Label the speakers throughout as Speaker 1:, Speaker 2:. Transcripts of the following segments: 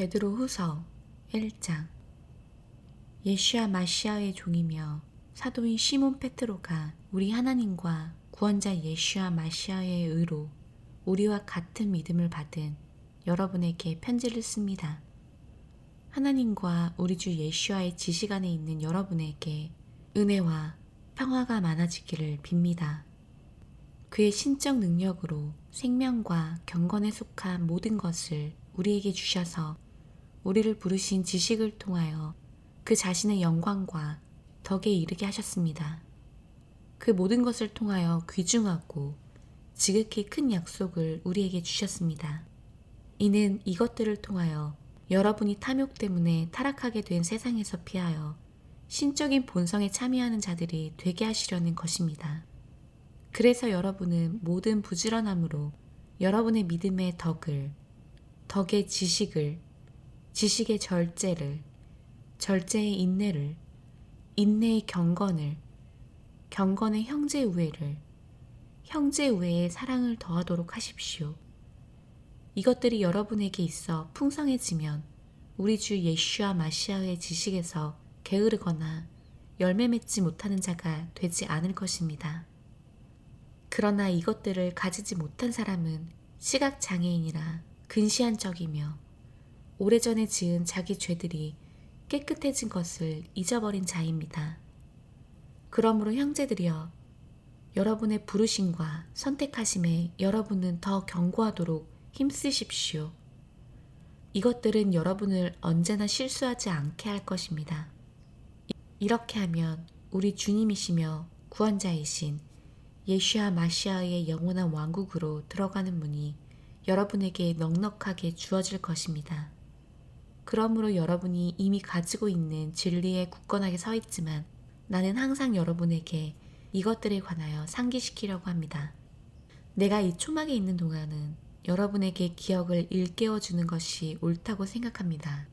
Speaker 1: 베드로후서 1장. 예슈아 마시아의 종이며 사도인 시몬 페트로가 우리 하나님과 구원자 예슈아 마시아의 의로 우리와 같은 믿음을 받은 여러분에게 편지를 씁니다. 하나님과 우리 주 예슈아의 지식 안에 있는 여러분에게 은혜와 평화가 많아지기를 빕니다. 그의 신적 능력으로 생명과 경건에 속한 모든 것을 우리에게 주셔서 우리를 부르신 지식을 통하여 그 자신의 영광과 덕에 이르게 하셨습니다. 그 모든 것을 통하여 귀중하고 지극히 큰 약속을 우리에게 주셨습니다. 이는 이것들을 통하여 여러분이 탐욕 때문에 타락하게 된 세상에서 피하여 신적인 본성에 참여하는 자들이 되게 하시려는 것입니다. 그래서 여러분은 모든 부지런함으로 여러분의 믿음의 덕을, 덕의 지식을, 지식의 절제를, 절제의 인내를, 인내의 경건을, 경건의 형제 우애를, 형제 우애의 사랑을 더하도록 하십시오. 이것들이 여러분에게 있어 풍성해지면 우리 주 예슈아 마시아의 지식에서 게으르거나 열매 맺지 못하는 자가 되지 않을 것입니다. 그러나 이것들을 가지지 못한 사람은 시각장애인이라 근시한 척이며 오래전에 지은 자기 죄들이 깨끗해진 것을 잊어버린 자입니다. 그러므로 형제들이여, 여러분의 부르심과 선택하심에 여러분은 더 견고하도록 힘쓰십시오. 이것들은 여러분을 언제나 실수하지 않게 할 것입니다. 이렇게 하면 우리 주님이시며 구원자이신 예슈아 마시아의 영원한 왕국으로 들어가는 문이 여러분에게 넉넉하게 주어질 것입니다. 그러므로 여러분이 이미 가지고 있는 진리에 굳건하게 서 있지만 나는 항상 여러분에게 이것들에 관하여 상기시키려고 합니다. 내가 이 초막에 있는 동안은 여러분에게 기억을 일깨워주는 것이 옳다고 생각합니다.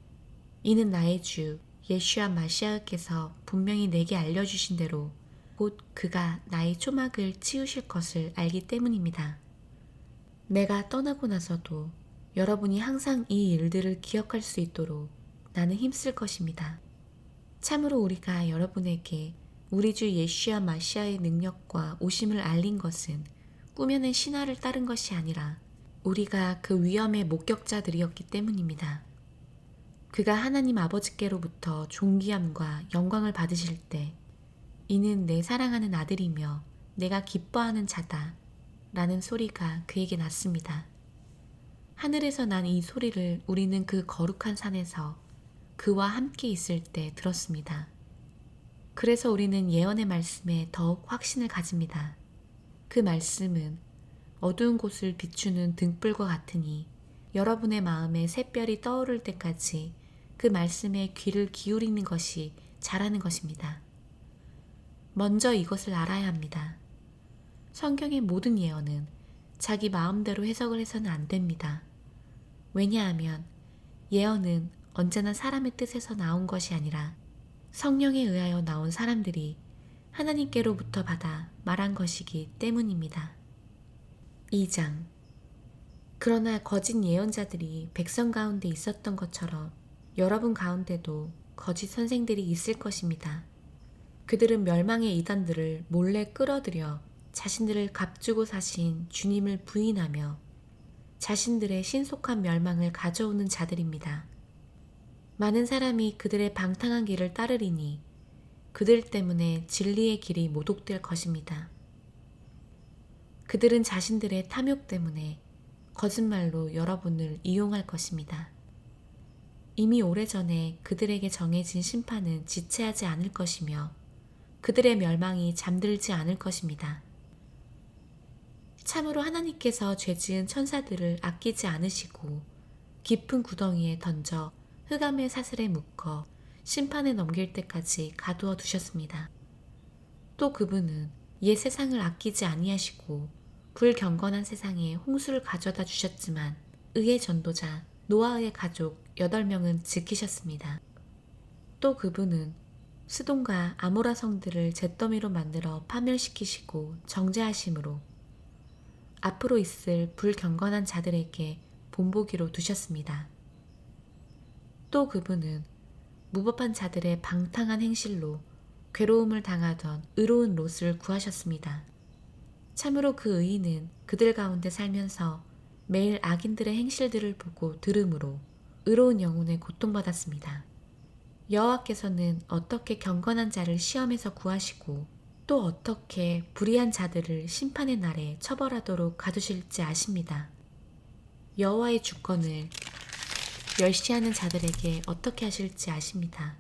Speaker 1: 이는 나의 주 예슈아 마시아께서 분명히 내게 알려주신 대로 곧 그가 나의 초막을 치우실 것을 알기 때문입니다. 내가 떠나고 나서도 여러분이 항상 이 일들을 기억할 수 있도록 나는 힘쓸 것입니다. 참으로 우리가 여러분에게 우리 주 예슈아 마시아의 능력과 오심을 알린 것은 꾸며낸 신화를 따른 것이 아니라 우리가 그 위엄의 목격자들이었기 때문입니다. 그가 하나님 아버지께로부터 존귀함과 영광을 받으실 때 이는 내 사랑하는 아들이며 내가 기뻐하는 자다 라는 소리가 그에게 났습니다. 하늘에서 난 이 소리를 우리는 그 거룩한 산에서 그와 함께 있을 때 들었습니다. 그래서 우리는 예언의 말씀에 더욱 확신을 가집니다. 그 말씀은 어두운 곳을 비추는 등불과 같으니 여러분의 마음에 샛별이 떠오를 때까지 그 말씀에 귀를 기울이는 것이 잘하는 것입니다. 먼저 이것을 알아야 합니다. 성경의 모든 예언은 자기 마음대로 해석을 해서는 안 됩니다. 왜냐하면 예언은 언제나 사람의 뜻에서 나온 것이 아니라 성령에 의하여 나온 사람들이 하나님께로부터 받아 말한 것이기 때문입니다. 2장. 그러나 거짓 예언자들이 백성 가운데 있었던 것처럼 여러분 가운데도 거짓 선생들이 있을 것입니다. 그들은 멸망의 이단들을 몰래 끌어들여 자신들을 값주고 사신 주님을 부인하며 자신들의 신속한 멸망을 가져오는 자들입니다. 많은 사람이 그들의 방탕한 길을 따르리니 그들 때문에 진리의 길이 모독될 것입니다. 그들은 자신들의 탐욕 때문에 거짓말로 여러분을 이용할 것입니다. 이미 오래전에 그들에게 정해진 심판은 지체하지 않을 것이며 그들의 멸망이 잠들지 않을 것입니다. 참으로 하나님께서 죄지은 천사들을 아끼지 않으시고 깊은 구덩이에 던져 흑암의 사슬에 묶어 심판에 넘길 때까지 가두어 두셨습니다. 또 그분은 옛 세상을 아끼지 아니하시고 불경건한 세상에 홍수를 가져다 주셨지만 의의 전도자 노아의 가족 8명은 지키셨습니다. 또 그분은 스돔과 아모라 성들을 잿더미로 만들어 파멸시키시고 정죄하심으로 앞으로 있을 불경건한 자들에게 본보기로 두셨습니다. 또 그분은 무법한 자들의 방탕한 행실로 괴로움을 당하던 의로운 롯을 구하셨습니다. 참으로 그 의인은 그들 가운데 살면서 매일 악인들의 행실들을 보고 들음으로 의로운 영혼에 고통받았습니다. 여호와께서는 어떻게 경건한 자를 시험에서 구하시고 또 어떻게 불의한 자들을 심판의 날에 처벌하도록 가두실지 아십니다. 여호와의 주권을 멸시하는 자들에게 어떻게 하실지 아십니다.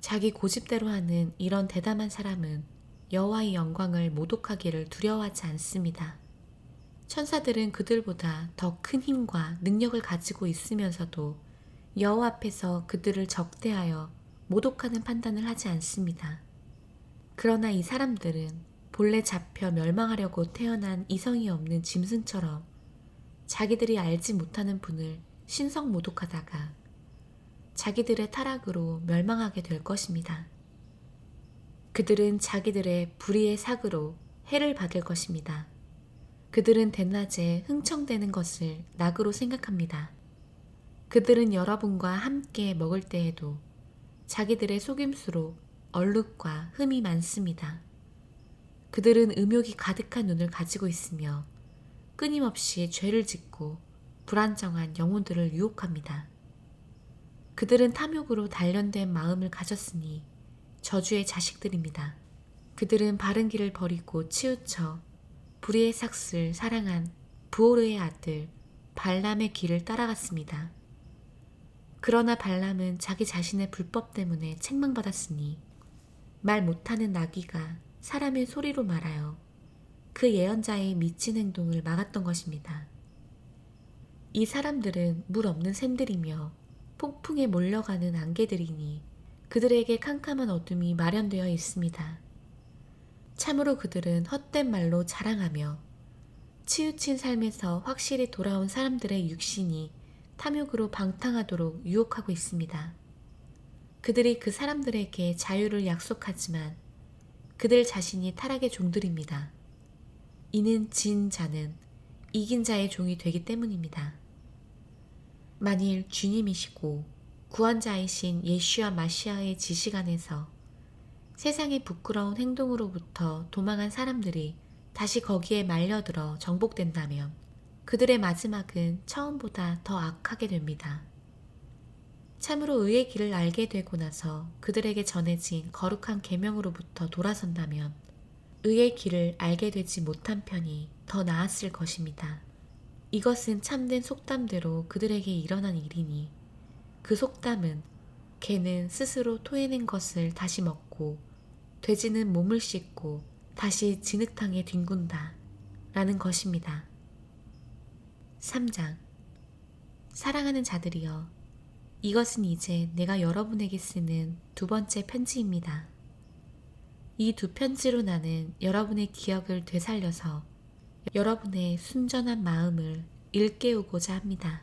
Speaker 1: 자기 고집대로 하는 이런 대담한 사람은 여호와의 영광을 모독하기를 두려워하지 않습니다. 천사들은 그들보다 더 큰 힘과 능력을 가지고 있으면서도 여호와 앞에서 그들을 적대하여 모독하는 판단을 하지 않습니다. 그러나 이 사람들은 본래 잡혀 멸망하려고 태어난 이성이 없는 짐승처럼 자기들이 알지 못하는 분을 신성 모독하다가 자기들의 타락으로 멸망하게 될 것입니다. 그들은 자기들의 불의의 삭으로 해를 받을 것입니다. 그들은 대낮에 흥청대는 것을 낙으로 생각합니다. 그들은 여러분과 함께 먹을 때에도 자기들의 속임수로 얼룩과 흠이 많습니다. 그들은 음욕이 가득한 눈을 가지고 있으며 끊임없이 죄를 짓고 불안정한 영혼들을 유혹합니다. 그들은 탐욕으로 단련된 마음을 가졌으니 저주의 자식들입니다. 그들은 바른 길을 버리고 치우쳐 불의의 삭슬 사랑한 부오르의 아들 발람의 길을 따라갔습니다. 그러나 발람은 자기 자신의 불법 때문에 책망받았으니 말 못하는 나귀가 사람의 소리로 말하여 그 예언자의 미친 행동을 막았던 것입니다. 이 사람들은 물 없는 샘들이며 폭풍에 몰려가는 안개들이니 그들에게 캄캄한 어둠이 마련되어 있습니다. 참으로 그들은 헛된 말로 자랑하며 치우친 삶에서 확실히 돌아온 사람들의 육신이 탐욕으로 방탕하도록 유혹하고 있습니다. 그들이 그 사람들에게 자유를 약속하지만 그들 자신이 타락의 종들입니다. 이는 진 자는 이긴 자의 종이 되기 때문입니다. 만일 주님이시고 구원자이신 예슈아 마시아의 지식 안에서 세상의 부끄러운 행동으로부터 도망한 사람들이 다시 거기에 말려들어 정복된다면 그들의 마지막은 처음보다 더 악하게 됩니다. 참으로 의의 길을 알게 되고 나서 그들에게 전해진 거룩한 계명으로부터 돌아선다면 의의 길을 알게 되지 못한 편이 더 나았을 것입니다. 이것은 참된 속담대로 그들에게 일어난 일이니 그 속담은 개는 스스로 토해낸 것을 다시 먹고 돼지는 몸을 씻고 다시 진흙탕에 뒹군다 라는 것입니다. 3장 사랑하는 자들이여, 이것은 이제 내가 여러분에게 쓰는 두 번째 편지입니다. 이 두 편지로 나는 여러분의 기억을 되살려서 여러분의 순전한 마음을 일깨우고자 합니다.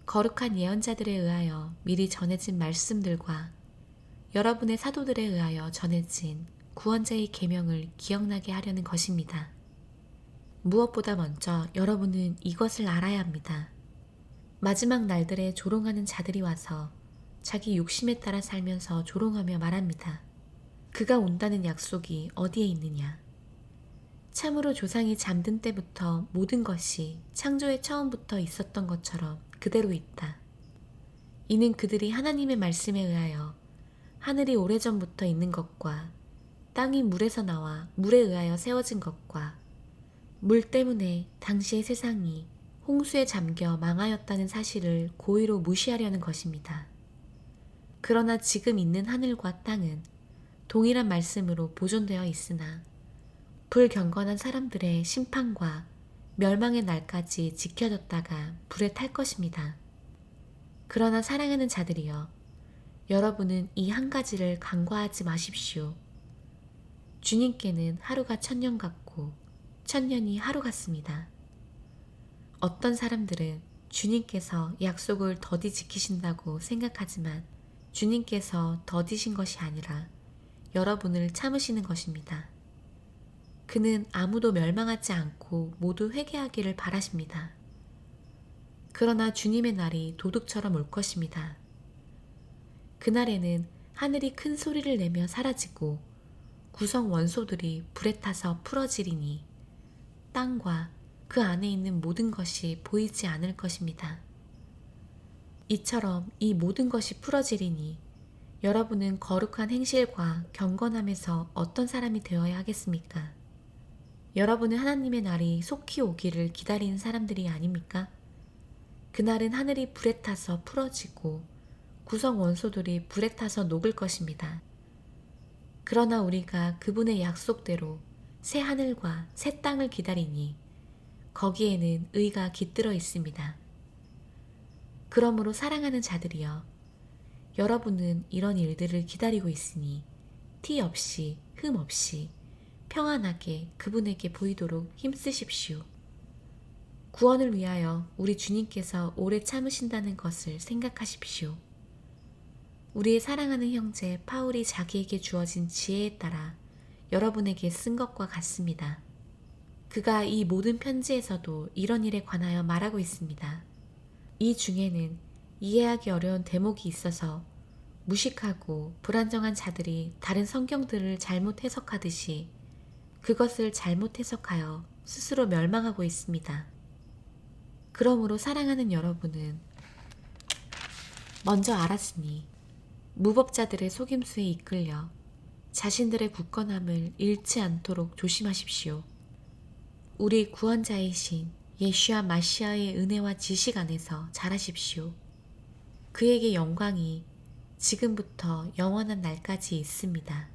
Speaker 1: 거룩한 예언자들에 의하여 미리 전해진 말씀들과 여러분의 사도들에 의하여 전해진 구원자의 계명을 기억나게 하려는 것입니다. 무엇보다 먼저 여러분은 이것을 알아야 합니다. 마지막 날들에 조롱하는 자들이 와서 자기 욕심에 따라 살면서 조롱하며 말합니다. 그가 온다는 약속이 어디에 있느냐? 참으로 조상이 잠든 때부터 모든 것이 창조의 처음부터 있었던 것처럼 그대로 있다. 이는 그들이 하나님의 말씀에 의하여 하늘이 오래전부터 있는 것과 땅이 물에서 나와 물에 의하여 세워진 것과 물 때문에 당시의 세상이 홍수에 잠겨 망하였다는 사실을 고의로 무시하려는 것입니다. 그러나 지금 있는 하늘과 땅은 동일한 말씀으로 보존되어 있으나 불경건한 사람들의 심판과 멸망의 날까지 지켜졌다가 불에 탈 것입니다. 그러나 사랑하는 자들이여, 여러분은 이 한 가지를 간과하지 마십시오. 주님께는 하루가 1000년 같고 1000년이 하루 같습니다. 어떤 사람들은 주님께서 약속을 더디 지키신다고 생각하지만 주님께서 더디신 것이 아니라 여러분을 참으시는 것입니다. 그는 아무도 멸망하지 않고 모두 회개하기를 바라십니다. 그러나 주님의 날이 도둑처럼 올 것입니다. 그날에는 하늘이 큰 소리를 내며 사라지고 구성 원소들이 불에 타서 풀어지리니 땅과 그 안에 있는 모든 것이 보이지 않을 것입니다. 이처럼 이 모든 것이 풀어지리니 여러분은 거룩한 행실과 경건함에서 어떤 사람이 되어야 하겠습니까? 여러분은 하나님의 날이 속히 오기를 기다리는 사람들이 아닙니까? 그날은 하늘이 불에 타서 풀어지고 구성 원소들이 불에 타서 녹을 것입니다. 그러나 우리가 그분의 약속대로 새 하늘과 새 땅을 기다리니 거기에는 의가 깃들어 있습니다. 그러므로 사랑하는 자들이여, 여러분은 이런 일들을 기다리고 있으니 티 없이 흠 없이 평안하게 그분에게 보이도록 힘쓰십시오. 구원을 위하여 우리 주님께서 오래 참으신다는 것을 생각하십시오. 우리의 사랑하는 형제 파울이 자기에게 주어진 지혜에 따라 여러분에게 쓴 것과 같습니다. 그가 이 모든 편지에서도 이런 일에 관하여 말하고 있습니다. 이 중에는 이해하기 어려운 대목이 있어서 무식하고 불안정한 자들이 다른 성경들을 잘못 해석하듯이 그것을 잘못 해석하여 스스로 멸망하고 있습니다. 그러므로 사랑하는 여러분은 먼저 알았으니 무법자들의 속임수에 이끌려 자신들의 굳건함을 잃지 않도록 조심하십시오. 우리 구원자이신 예슈아 마시아의 은혜와 지식 안에서 자라십시오. 그에게 영광이 지금부터 영원한 날까지 있습니다.